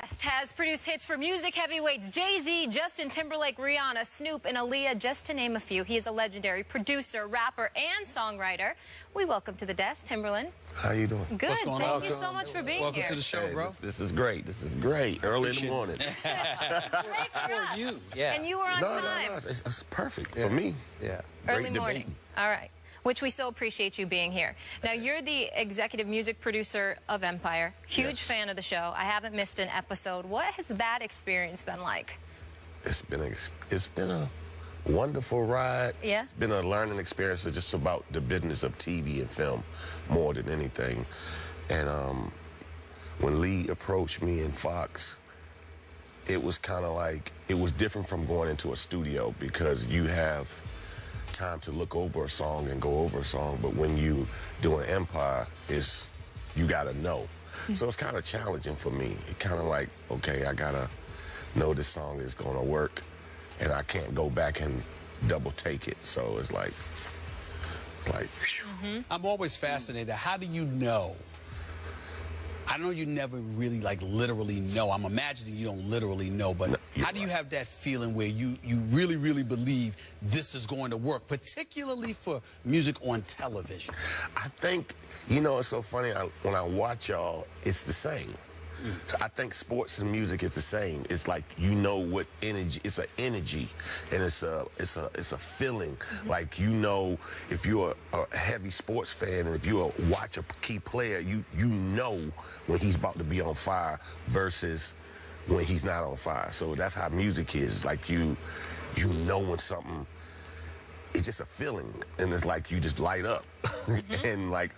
Dest has produced hits for music heavyweights Jay-Z, Justin Timberlake, Rihanna, Snoop, and Aaliyah, just to name a few. He is a legendary producer, rapper, and songwriter. We welcome to the Dest, Timbaland. How you doing? Good. What's going on? Thank you so much for being Welcome here. to the show, bro. This is great. This is great. Early in the morning. It's great for us. You. Yeah. And you were on time. No. It's perfect for me. Yeah. Early Great morning. debating. All right. Which we so appreciate you being here. Now, you're the executive music producer of Empire. Huge Yes. fan of the show. I haven't missed an episode. What has that experience been like? It's been a wonderful ride. Yeah. It's been a learning experience just about the business of TV and film more than anything. And when Lee approached me in Fox, it was kind of like, it was different from going into a studio because you have time to look over a song and go over a song, but when you do an Empire, you gotta know. So it's kind of challenging for me. It kind of like, okay, I gotta know this song is gonna work, and I can't go back and double take it. So it's like whew. I'm always fascinated. How do you know? I know you never really, like, literally know. I'm imagining you don't literally know, but No, how do you have that feeling where you really, really believe this is going to work, particularly for music on television? I think, you know, it's so funny, when I watch y'all, it's the same. So I think sports and music is the same. It's like, you know what energy, it's an energy, and it's a feeling. Like, you know, if you're a heavy sports fan and if you watch a key player, you know when he's about to be on fire versus when he's not on fire. So that's how music is. Like, you know when something, it's just a feeling, and it's like you just light up. And like,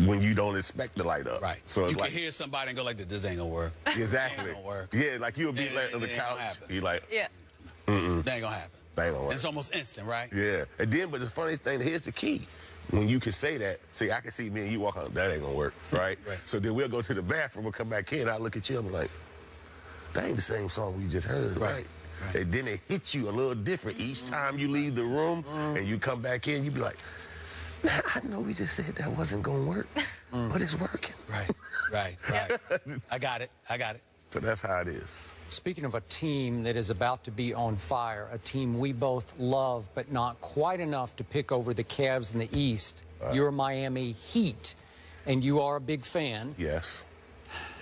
when you don't expect to light up. Right. So you it's can like, hear somebody and go like, this ain't gonna work. exactly. Ain't gonna work. Yeah, like you'll be like on the It ain't gonna couch, happen. be like, Yeah. That ain't gonna happen. that ain't gonna work. It's almost instant, right? Yeah. And then, but the funniest thing, here's the key. When you can say that, see, I can see me and you walk out, that ain't gonna work, right? Right. So then we'll go to the bathroom, we'll come back in, I look at you, I'm like, that ain't the same song we just heard, right? And then it hits you a little different each time you leave the room and you come back in, you be like, man, I know we just said that wasn't gonna work, but it's working. Right. I got it. So that's how it is. Speaking of a team that is about to be on fire, a team we both love, but not quite enough to pick over the Cavs in the East, your Miami Heat, and you are a big fan. Yes.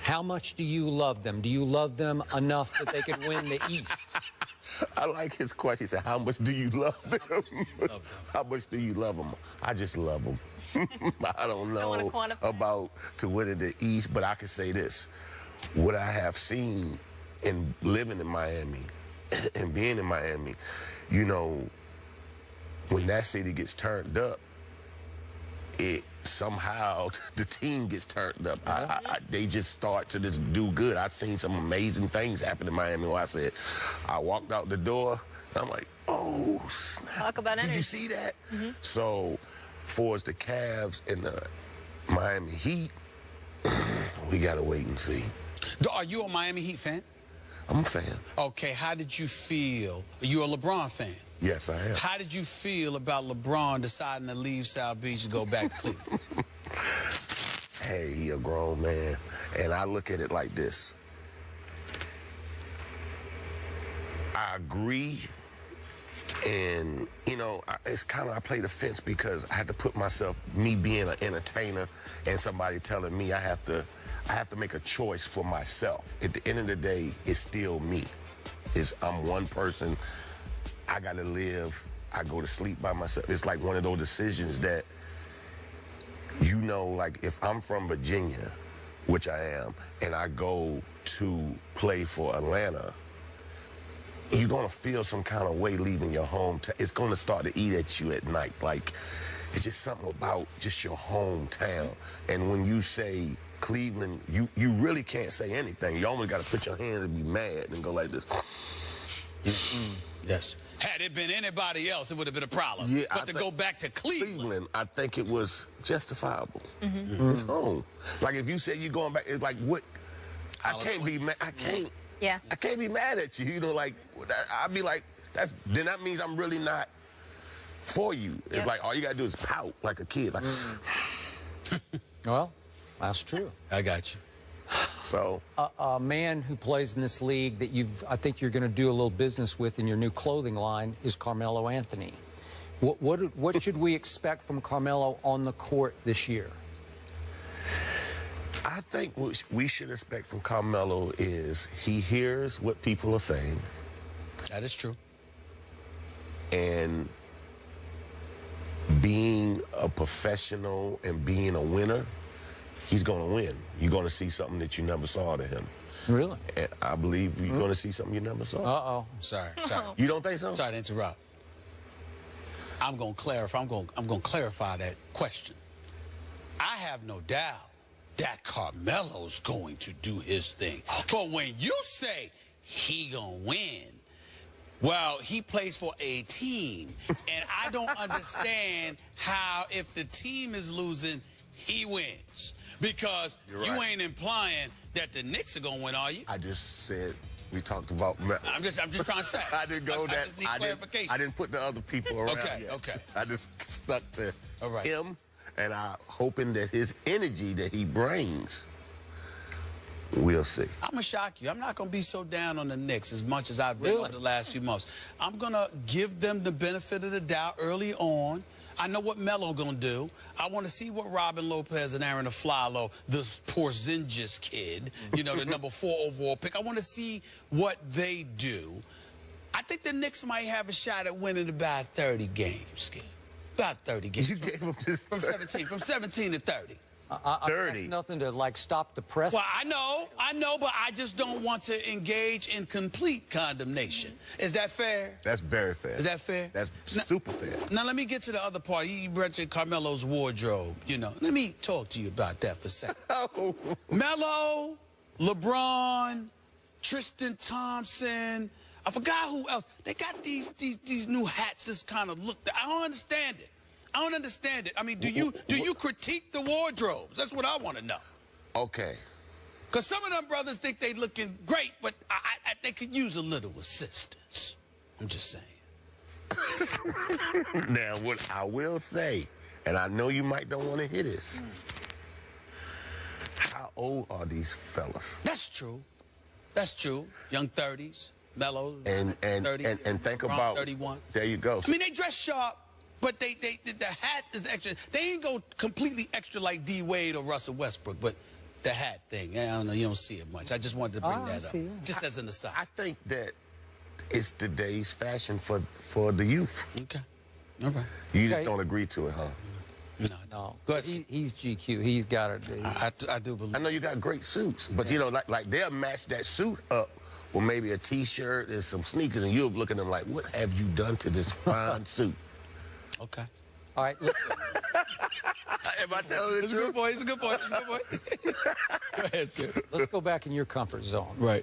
How much do you love them? Do you love them enough that they could win the East? I like his question. He said, how much do you love them? How much do you love them? I just love them. I don't know about to win in the East, but I can say this. What I have seen in living in Miami and being in Miami, you know, when that city gets turned up, it somehow the team gets turned up. They just start to just do good. I've seen some amazing things happen in Miami where I said, I walked out the door, and I'm like, oh, snap. Talk about Did energy. you see that? So, for us, the Cavs and the Miami Heat, we got to wait and see. Are you a Miami Heat fan? I'm a fan. Okay, how did you feel? Are you a LeBron fan? Yes, I am. How did you feel about LeBron deciding to leave South Beach and go back to Cleveland? Hey, he a grown man, and I look at it like this. I agree, and, you know, it's kind of, I play the fence because I had to put myself, me being an entertainer and somebody telling me I have to make a choice for myself. At the end of the day, it's still me. I'm one person. I got to live. I go to sleep by myself. It's like one of those decisions that, you know, like if I'm from Virginia, which I am, and I go to play for Atlanta, you're going to feel some kind of way leaving your hometown. It's going to start to eat at you at night. Like, it's just something about just your hometown. And when you say Cleveland, you really can't say anything. You almost got to put your hands and be mad and go like this. Yes. Had it been anybody else, it would have been a problem. Yeah, but to go back to Cleveland, I think it was justifiable. It's home. Like, if you say you're going back, it's like, what? I can't be mad. I can't. Yeah. I can't be mad at you. You know, like, I'd be like, then that means I'm really not for you. Yep. It's like, all you got to do is pout like a kid. Like, Well, that's true. I got you. So A man who plays in this league that I think you're going to do a little business with in your new clothing line is Carmelo Anthony. What should we expect from Carmelo on the court this year? I think what we should expect from Carmelo is he hears what people are saying. That is true. And being a professional and being a winner, he's going to win. You're going to see something that you never saw to him. Really? And I believe you're going to see something you never saw. Uh-oh. Sorry. You don't think so? Sorry to interrupt. I'm going to clarify. I'm going to clarify that question. I have no doubt that Carmelo's going to do his thing. Okay. But when you say he gonna win, well, he plays for a team, and I don't understand how if the team is losing, he wins. Because you ain't implying that the Knicks are gonna win, are you? I just said we talked about. I'm just trying to say. I didn't go I that. just need clarification. I didn't put the other people around. Okay, yet. okay. I just stuck to All right. him, and I'm hoping that his energy that he brings. We'll see. I'm going to shock you. I'm not going to be so down on the Knicks as much as I've been over the last few months. I'm going to give them the benefit of the doubt early on. I know what Melo going to do. I want to see what Robin Lopez and Aaron Aflalo, the Porzingis kid, you know, the number 4 overall pick. I want to see what they do. I think the Knicks might have a shot at winning about 30 games, kid. About 30 games. You gave him this from 17 to 30. 30. That's nothing to, like, stop the press. Well, I know, but I just don't want to engage in complete condemnation. Is that fair? That's very fair. Is that fair? That's super fair. Now, let me get to the other part. You mentioned Carmelo's wardrobe, you know. Let me talk to you about that for a second. Oh. Melo, LeBron, Tristan Thompson, I forgot who else. They got these new hats that's kind of look. I don't understand it. I don't understand it. I mean, do you critique the wardrobes? That's what I want to know. Okay. Because some of them brothers think they looking great, but they could use a little assistance. I'm just saying. Now, what I will say, and I know you might don't want to hear this. How old are these fellas? That's true. That's true. Young 30s, Melo, and 30, and think around about 31. There you go. I mean, they dress sharp, but the hat is the extra. They ain't go completely extra like D Wade or Russell Westbrook, but the hat thing, I don't know, you don't see it much. I just wanted to bring that up, just as an aside. I think that it's today's fashion for the youth. Okay. All right. You just don't agree to it, huh? No. Go ahead. He's GQ. He's got it. I do believe. I know you got great suits, but you know, like they'll match that suit up with maybe a T-shirt and some sneakers, and you'll look at them like, what have you done to this fine suit? Okay. All right, listen. Am I telling the truth? It's a good point. It's a good point. It's a good point. Go ahead, Skip. Let's go back in your comfort zone. Right.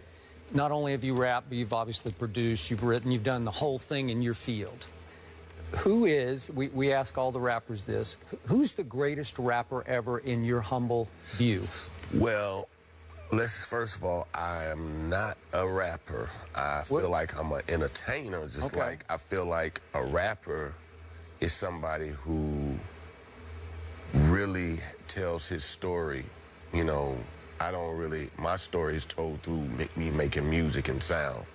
Not only have you rapped, but you've obviously produced, you've written, you've done the whole thing in your field. Who is, we ask all the rappers this, who's the greatest rapper ever in your humble view? Well, first of all, I am not a rapper. I feel like I'm an entertainer, just like I feel like a rapper is somebody who really tells his story. You know, my story is told through me making music and sound.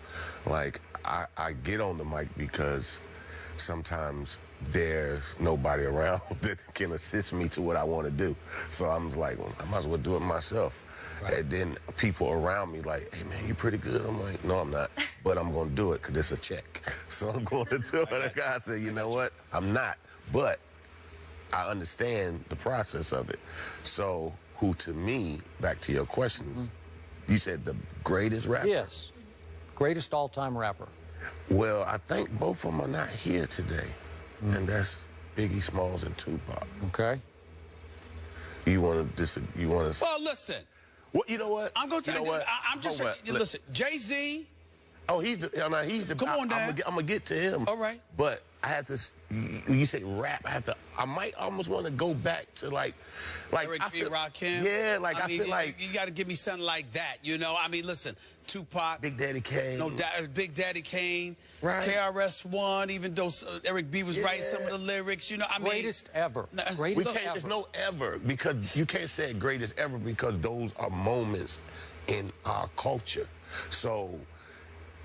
Like, I get on the mic because sometimes there's nobody around that can assist me to what I want to do. So I'm just like, well, I might as well do it myself. Right. And then people around me like, hey, man, you pretty good. I'm like, no, I'm not. But I'm going to do it because it's a check. So I'm going to do it. And the guy said, you know what? I'm not. But I understand the process of it. So who, to me, back to your question, you said the greatest rapper? Yes. Greatest all-time rapper. Well, I think both of them are not here today. And that's Biggie Smalls and Tupac. Okay. You want to disagree? You want to? Well, listen. What? You know what? I'm going to tell you. I'm just saying. Listen, Jay-Z. Oh, he's the. Come on, Dad. I'm gonna get to him. All right. But I had to. You say rap. I might almost want to go back to like Eric B. Rakim. Yeah, like I feel like you got to give me something like that. You know, I mean, listen, Tupac, Big Daddy Kane. No doubt, Big Daddy Kane. Right. KRS-One. Even though Eric B. was writing some of the lyrics. You know, I mean, Greatest ever. Greatest ever. There's no ever because you can't say greatest ever because those are moments in our culture. So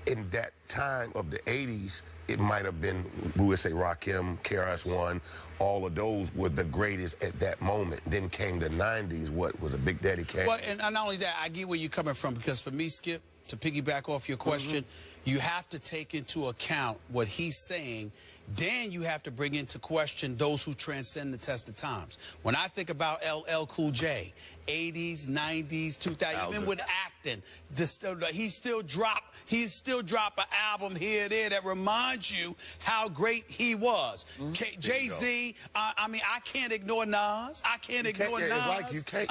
in that time of the 80s, it might have been, we would say Rakim, KRS-One, all of those were the greatest at that moment. Then came the 90s, what was a Big Daddy Kane? Well, and not only that, I get where you're coming from, because for me, Skip, to piggyback off your question, you have to take into account what he's saying. Then you have to bring into question those who transcend the test of times. When I think about LL Cool J, 80s, 90s, 2000, even with acting, he still drop an album here and there that reminds you how great he was. Jay-Z, I mean, I can't ignore Nas. I can't ignore Nas. Like you can't.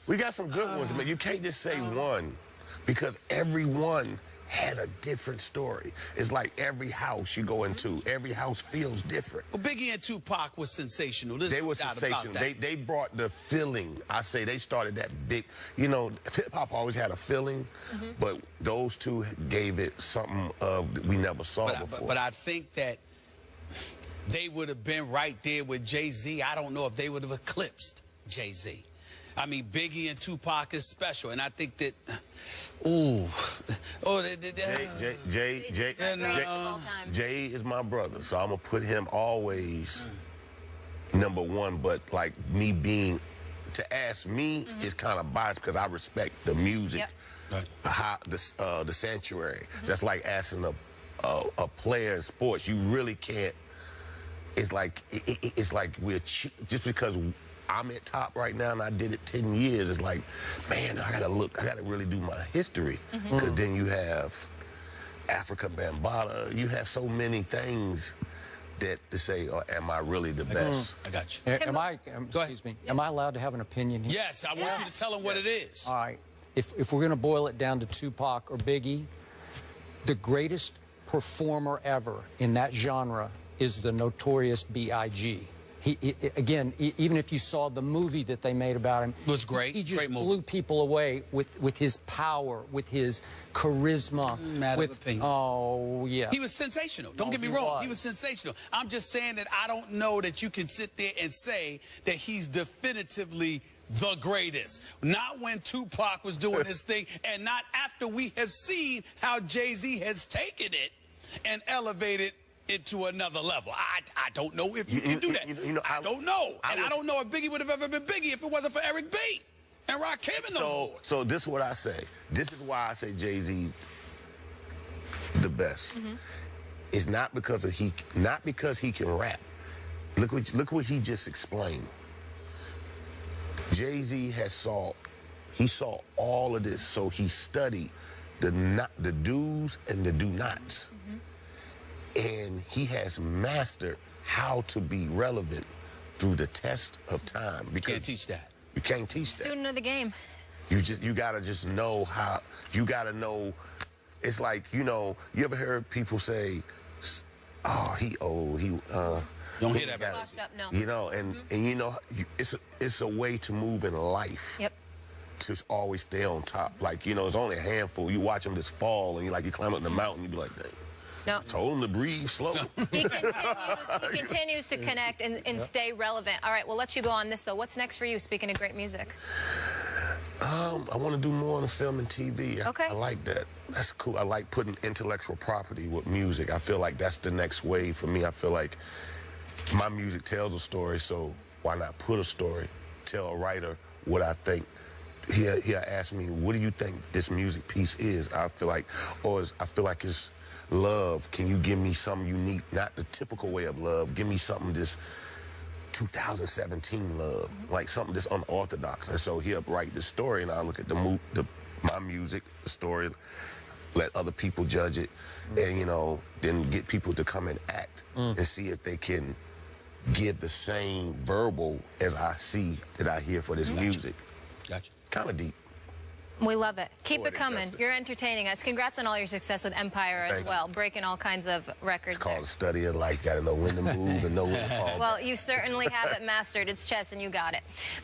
We got some good ones, man. You can't just say one, because every one had a different story. It's like every house you go into, every house feels different. Well, Biggie and Tupac was sensational. They were sensational. They brought the feeling. I say they started that big, you know, hip-hop always had a feeling, but those two gave it something of we never saw before. But I think that they would have been right there with Jay-Z. I don't know if they would have eclipsed Jay-Z. I mean, Biggie and Tupac is special, and I think that, Jay is my brother, so I'm gonna put him always number one. But like me being, to ask me is kind of biased because I respect the music, the sanctuary. That's like asking a player in sports. You really can't. It's like we're just because I'm at top right now and I did it 10 years, it's like, man, I gotta really do my history. Because then you have Africa Bambaataa, you have so many things that to say, oh, am I really the best? I got you. Excuse me, am I allowed to have an opinion here? Yes, I want you to tell him what it is. All right, if we're gonna boil it down to Tupac or Biggie, the greatest performer ever in that genre is the Notorious B.I.G. Again, even if you saw the movie that they made about him, it was great. He just great movie. Blew people away with his power, with his charisma. Matter of opinion. Oh, yeah. He was sensational. Don't get me wrong. He was sensational. I'm just saying that I don't know that you can sit there and say that he's definitively the greatest. Not when Tupac was doing his thing, and not after we have seen how Jay-Z has taken it and elevated it to another level. I don't know if you can do that. I don't know. And I don't know if Biggie would have ever been Biggie if it wasn't for Eric B. and Rakim and those boys. So this is what I say. This is why I say Jay-Z the best. It's not because he can rap. Look what he just explained. Jay-Z saw all of this, so he studied the do's and the do-nots. And he has mastered how to be relevant through the test of time. You can't teach that. You can't teach that. Student of the game. You gotta just know how. You gotta know. It's like, you know, you ever heard people say, "Oh, he old. He don't hear that." No. You know, and you know, it's a way to move in life. Yep. To always stay on top. Like, you know, it's only a handful. You watch them just fall, and you climb up the mountain, you be like, dang. No. Told him to breathe slow. He continues to connect and stay relevant. All right, we'll let you go on this, though. What's next for you, speaking of great music? I want to do more on the film and TV. Okay. I like that. That's cool. I like putting intellectual property with music. I feel like that's the next wave for me. I feel like my music tells a story, so why not put a story? Tell a writer what I think. He'll ask me, what do you think this music piece is? I feel like it's love. Can you give me something unique, not the typical way of love? Give me something this 2017 love, like something that's unorthodox. And so he'll write the story, and I'll look at my music, the story, let other people judge it, and, you know, then get people to come and act and see if they can give the same verbal as I see that I hear for this music. Gotcha. Kind of deep. We love it. Keep it coming. You're entertaining us. Congrats on all your success with Empire as well, breaking all kinds of records. It's called the study of life. Got to know when to move and know when to fall. Well, you certainly have it mastered. It's chess, and you got it.